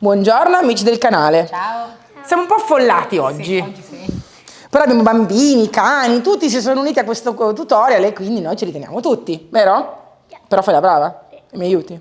Buongiorno amici del canale. Ciao. Siamo un po' affollati oggi. Sì, oggi sì. Però abbiamo bambini, cani, tutti si sono uniti a questo tutorial e quindi noi ci riteniamo tutti, vero? Però fai la brava e mi aiuti?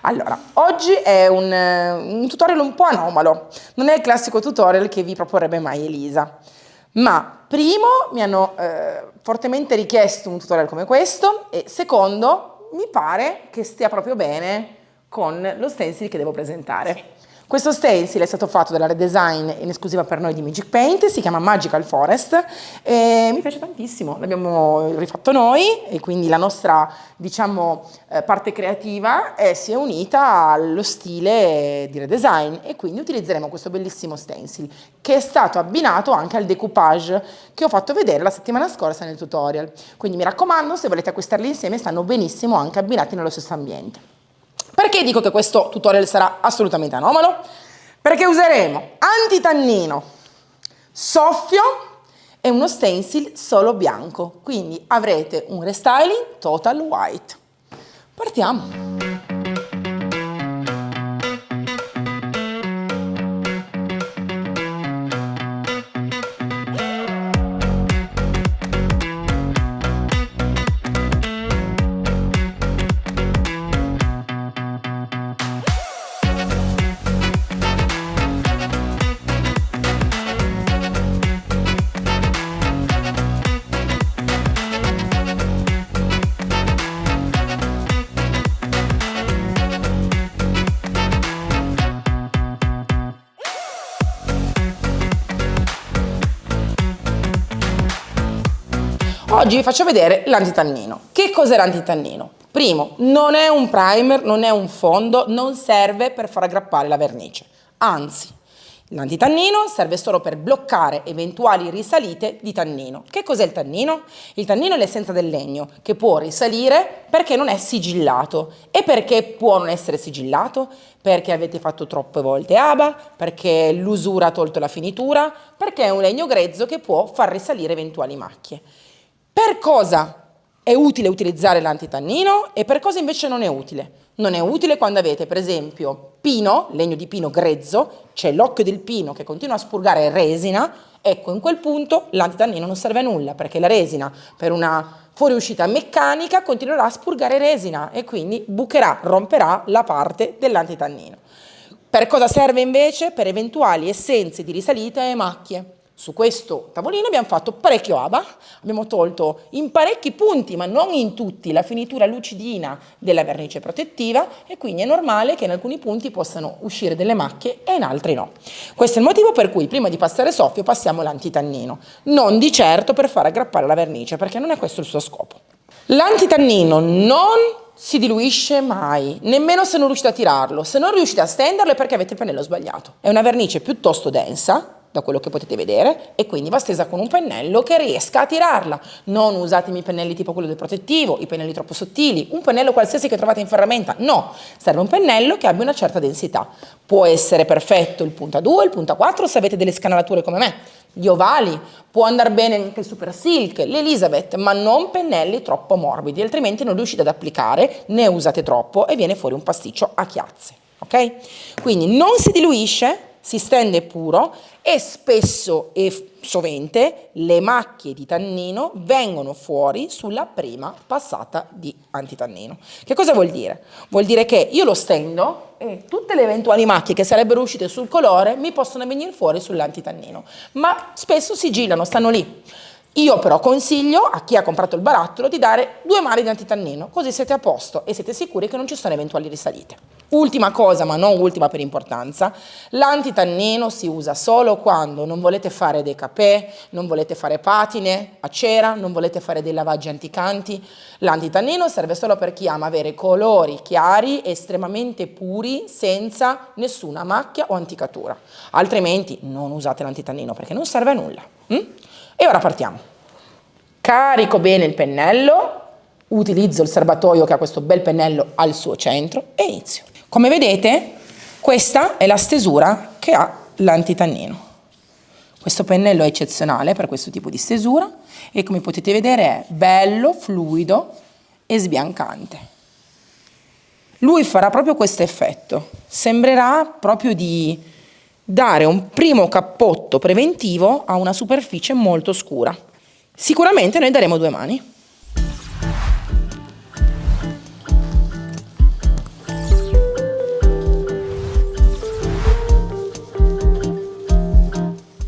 Allora, oggi è un tutorial un po' anomalo. Non è il classico tutorial che vi proporrebbe mai Elisa. Ma primo mi hanno fortemente richiesto un tutorial come questo e secondo mi pare che stia proprio bene con lo stencil che devo presentare. Sì. Questo stencil è stato fatto dalla Redesign in esclusiva per noi di Magic Paint, si chiama Magical Forest e mi piace tantissimo, l'abbiamo rifatto noi e quindi la nostra, diciamo, parte creativa si è unita allo stile di Redesign e quindi utilizzeremo questo bellissimo stencil che è stato abbinato anche al decoupage che ho fatto vedere la settimana scorsa nel tutorial. Quindi mi raccomando, se volete acquistarli insieme stanno benissimo anche abbinati nello stesso ambiente. Perché dico che questo tutorial sarà assolutamente anomalo? Perché useremo antitannino, soffio e uno stencil solo bianco, quindi avrete un restyling total white. Partiamo! Oggi vi faccio vedere l'antitannino. Che cos'è l'antitannino? Primo, non è un primer, non è un fondo, non serve per far aggrappare la vernice. Anzi, l'antitannino serve solo per bloccare eventuali risalite di tannino. Che cos'è il tannino? Il tannino è l'essenza del legno che può risalire perché non è sigillato. E perché può non essere sigillato? Perché avete fatto troppe volte aba, perché l'usura ha tolto la finitura, perché è un legno grezzo che può far risalire eventuali macchie. Per cosa è utile utilizzare l'antitannino e per cosa invece non è utile? Non è utile quando avete per esempio pino, legno di pino grezzo, c'è l'occhio del pino che continua a spurgare resina, ecco in quel punto l'antitannino non serve a nulla perché la resina per una fuoriuscita meccanica continuerà a spurgare resina e quindi bucherà, romperà la parte dell'antitannino. Per cosa serve invece? Per eventuali essenze di risalita e macchie. Su questo tavolino abbiamo fatto parecchio aba, abbiamo tolto in parecchi punti, ma non in tutti, la finitura lucidina della vernice protettiva e quindi è normale che in alcuni punti possano uscire delle macchie e in altri no. Questo è il motivo per cui prima di passare soffio passiamo l'antitannino, non di certo per far aggrappare la vernice, perché non è questo il suo scopo. L'antitannino non si diluisce mai, nemmeno se non riuscite a tirarlo, se non riuscite a stenderlo è perché avete il pennello sbagliato. È una vernice piuttosto densa, da quello che potete vedere, e quindi va stesa con un pennello che riesca a tirarla. Non usatemi i pennelli tipo quello del protettivo, i pennelli troppo sottili, un pennello qualsiasi che trovate in ferramenta, no, serve un pennello che abbia una certa densità. Può essere perfetto il punta 2, il punta 4 se avete delle scanalature come me, gli ovali, può andare bene anche il Super Silk, l'Elizabeth, ma non pennelli troppo morbidi, altrimenti non riuscite ad applicare, ne usate troppo e viene fuori un pasticcio a chiazze, ok? Quindi non si diluisce, si stende puro e spesso e sovente le macchie di tannino vengono fuori sulla prima passata di antitannino. Che cosa vuol dire? Vuol dire che io lo stendo e tutte le eventuali macchie che sarebbero uscite sul colore mi possono venire fuori sull'antitannino, ma spesso sigillano, stanno lì. Io però consiglio a chi ha comprato il barattolo di dare 2 mani di antitannino, così siete a posto e siete sicuri che non ci sono eventuali risalite. Ultima cosa, ma non ultima per importanza, l'antitannino si usa solo quando non volete fare dei capè, non volete fare patine a cera, non volete fare dei lavaggi anticanti. L'antitannino serve solo per chi ama avere colori chiari, estremamente puri, senza nessuna macchia o anticatura. Altrimenti non usate l'antitannino perché non serve a nulla. E ora partiamo. Carico bene il pennello, utilizzo il serbatoio che ha questo bel pennello al suo centro e inizio. Come vedete, questa è la stesura che ha l'antitannino. Questo pennello è eccezionale per questo tipo di stesura e come potete vedere è bello, fluido e sbiancante. lui farà proprio questo effetto. Sembrerà proprio di dare un primo cappotto preventivo a una superficie molto scura. Sicuramente noi daremo 2 mani.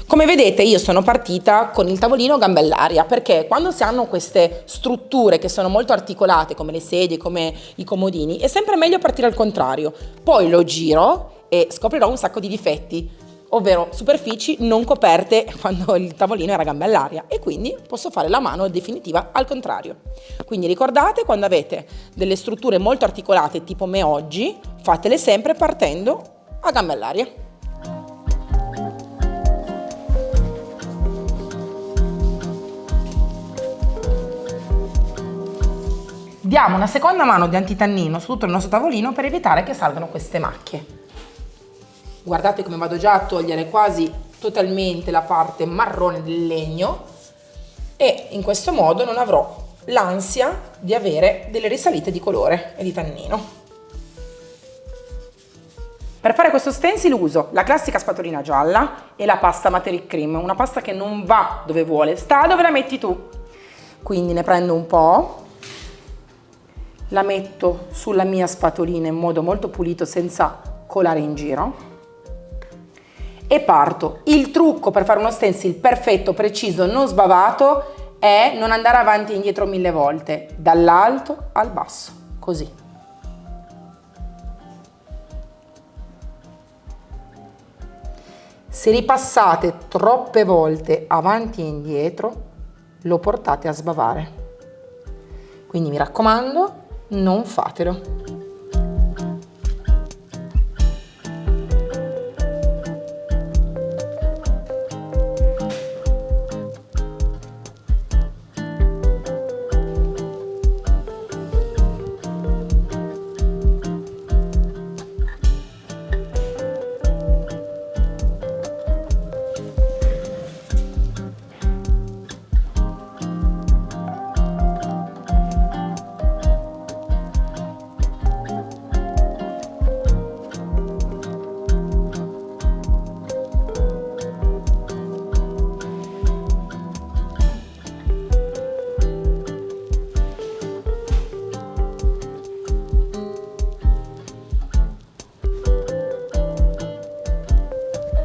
Come vedete io sono partita con il tavolino gambe all'aria, perché quando si hanno queste strutture che sono molto articolate, come le sedie, come i comodini, è sempre meglio partire al contrario. Poi lo giro e scoprirò un sacco di difetti, ovvero superfici non coperte quando il tavolino era gambe all'aria, e quindi posso fare la mano definitiva al contrario. Quindi ricordate, quando avete delle strutture molto articolate tipo me oggi, fatele sempre partendo a gambe all'aria. Diamo una seconda mano di antitannino su tutto il nostro tavolino per evitare che salgano queste macchie. Guardate come vado già a togliere quasi totalmente la parte marrone del legno, e in questo modo non avrò l'ansia di avere delle risalite di colore e di tannino. Per fare questo stencil uso la classica spatolina gialla e la pasta Materic Cream, una pasta che non va dove vuole, sta dove la metti tu. Quindi ne prendo un po', la metto sulla mia spatolina in modo molto pulito senza colare in giro e parto. Il trucco per fare uno stencil perfetto, preciso, non sbavato è non andare avanti e indietro 1000 volte, dall'alto al basso, così. Se ripassate troppe volte avanti e indietro, lo portate a sbavare. Quindi mi raccomando, non fatelo.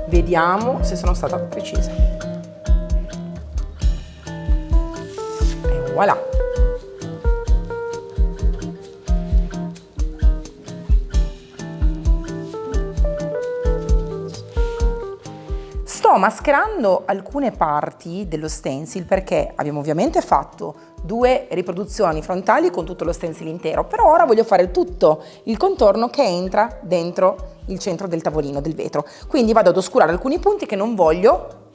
Vediamo se sono stata precisa. E voilà! Sto mascherando alcune parti dello stencil perché abbiamo ovviamente fatto 2 riproduzioni frontali con tutto lo stencil intero, però ora voglio fare tutto il contorno che entra dentro il centro del tavolino, del vetro. Quindi vado ad oscurare alcuni punti che non voglio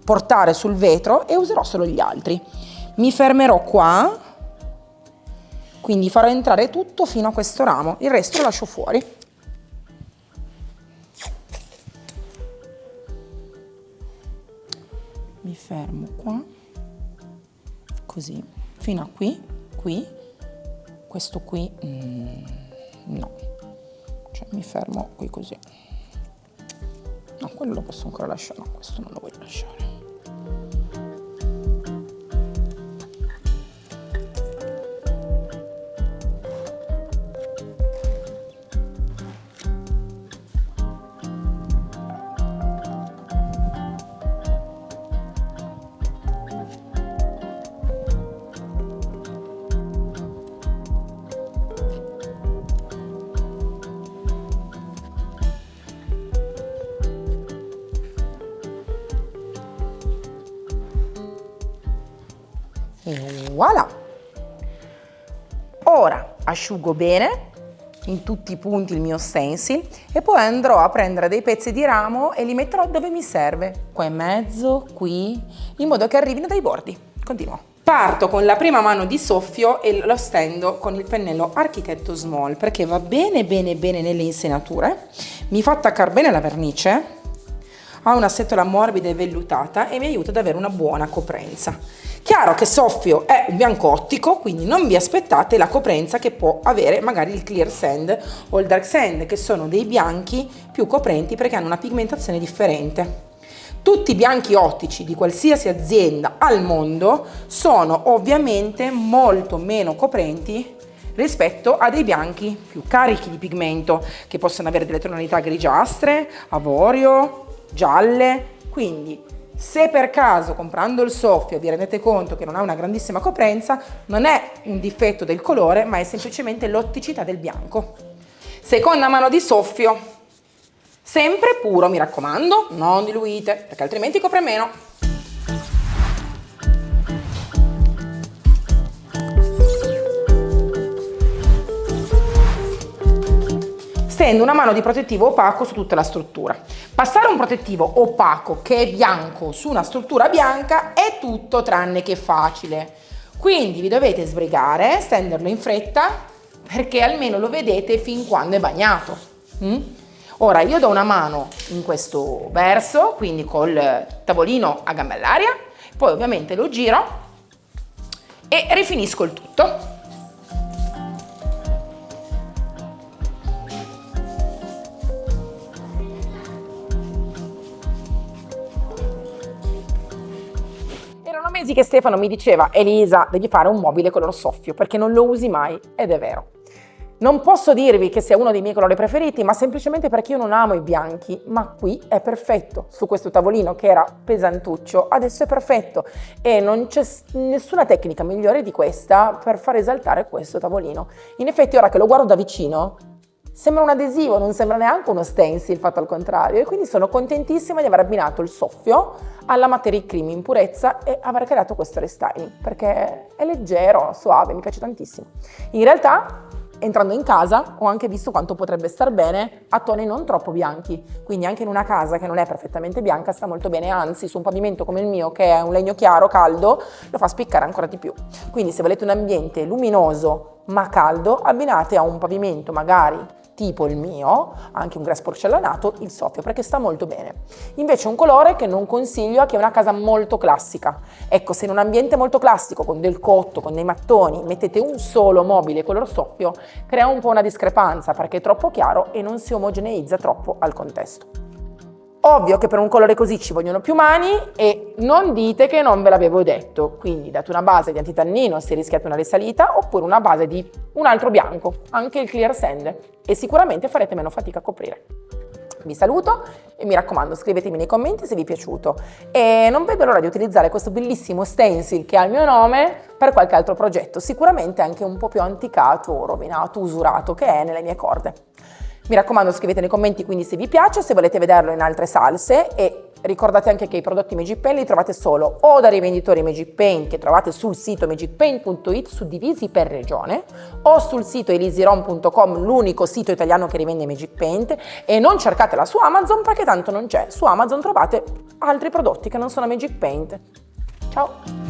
portare sul vetro e userò solo gli altri. Mi fermerò qua, quindi farò entrare tutto fino a questo ramo, il resto lo lascio fuori. Mi fermo qua, così, fino a qui, questo qui, no, cioè mi fermo qui così. No, quello lo posso ancora lasciare, no, questo non lo voglio lasciare. E voilà! Ora asciugo bene in tutti i punti il mio stencil e poi andrò a prendere dei pezzi di ramo e li metterò dove mi serve, qua in mezzo, qui, in modo che arrivino dai bordi. Continuo. Parto con la prima mano di soffio e lo stendo con il pennello Architetto Small perché va bene nelle insenature, mi fa attaccare bene la vernice. ha una setola morbida e vellutata e mi aiuta ad avere una buona coprenza. Chiaro che Soffio è un bianco ottico, quindi non vi aspettate la coprenza che può avere magari il Clear Sand o il Dark Sand, che sono dei bianchi più coprenti perché hanno una pigmentazione differente. Tutti i bianchi ottici di qualsiasi azienda al mondo sono ovviamente molto meno coprenti rispetto a dei bianchi più carichi di pigmento, che possono avere delle tonalità grigiastre, avorio, gialle. Quindi se per caso comprando il Soffio vi rendete conto che non ha una grandissima coprenza, non è un difetto del colore, ma è semplicemente l'otticità del bianco. Seconda mano di Soffio, sempre puro, mi raccomando, non diluite, perché altrimenti copre meno. Stendo una mano di protettivo opaco su tutta la struttura. Passare un protettivo opaco che è bianco su una struttura bianca è tutto tranne che facile. Quindi vi dovete sbrigare, stenderlo in fretta, perché almeno lo vedete fin quando è bagnato. Ora io do una mano in questo verso, quindi col tavolino a gambe all'aria, poi ovviamente lo giro e rifinisco il tutto. Erano mesi che Stefano mi diceva: Elisa, devi fare un mobile color Soffio perché non lo usi mai, ed è vero. Non posso dirvi che sia uno dei miei colori preferiti, ma semplicemente perché io non amo i bianchi, ma qui è perfetto. Su questo tavolino che era pesantuccio, adesso è perfetto e non c'è nessuna tecnica migliore di questa per far esaltare questo tavolino. In effetti ora che lo guardo da vicino, sembra un adesivo, non sembra neanche uno stencil fatto al contrario, e quindi sono contentissima di aver abbinato il Soffio alla Materia Cream in purezza e aver creato questo restyling, perché è leggero, suave, mi piace tantissimo. In realtà, entrando in casa ho anche visto quanto potrebbe star bene a toni non troppo bianchi, quindi anche in una casa che non è perfettamente bianca sta molto bene, anzi su un pavimento come il mio che è un legno chiaro, caldo, lo fa spiccare ancora di più. Quindi se volete un ambiente luminoso ma caldo, abbinate a un pavimento magari tipo il mio, anche un grass porcellanato, il Soffio, perché sta molto bene. Invece un colore che non consiglio a chi è una casa molto classica. Ecco, se in un ambiente molto classico, con del cotto, con dei mattoni, mettete un solo mobile color Soffio, crea un po' una discrepanza perché è troppo chiaro e non si omogeneizza troppo al contesto. Ovvio che per un colore così ci vogliono più mani e non dite che non ve l'avevo detto, quindi date una base di antitannino se rischiate una risalita oppure una base di un altro bianco, anche il Clear Sand, e sicuramente farete meno fatica a coprire. Vi saluto e mi raccomando, scrivetemi nei commenti se vi è piaciuto e non vedo l'ora di utilizzare questo bellissimo stencil che ha il mio nome per qualche altro progetto, sicuramente anche un po' più anticato, rovinato, usurato che è nelle mie corde. Mi raccomando, scrivete nei commenti quindi se vi piace, se volete vederlo in altre salse, e ricordate anche che i prodotti Magic Paint li trovate solo o dai rivenditori Magic Paint che trovate sul sito magicpaint.it suddivisi per regione, o sul sito elisiron.com, l'unico sito italiano che rivende Magic Paint, e non cercatela su Amazon perché tanto non c'è. Su Amazon trovate altri prodotti che non sono Magic Paint. Ciao!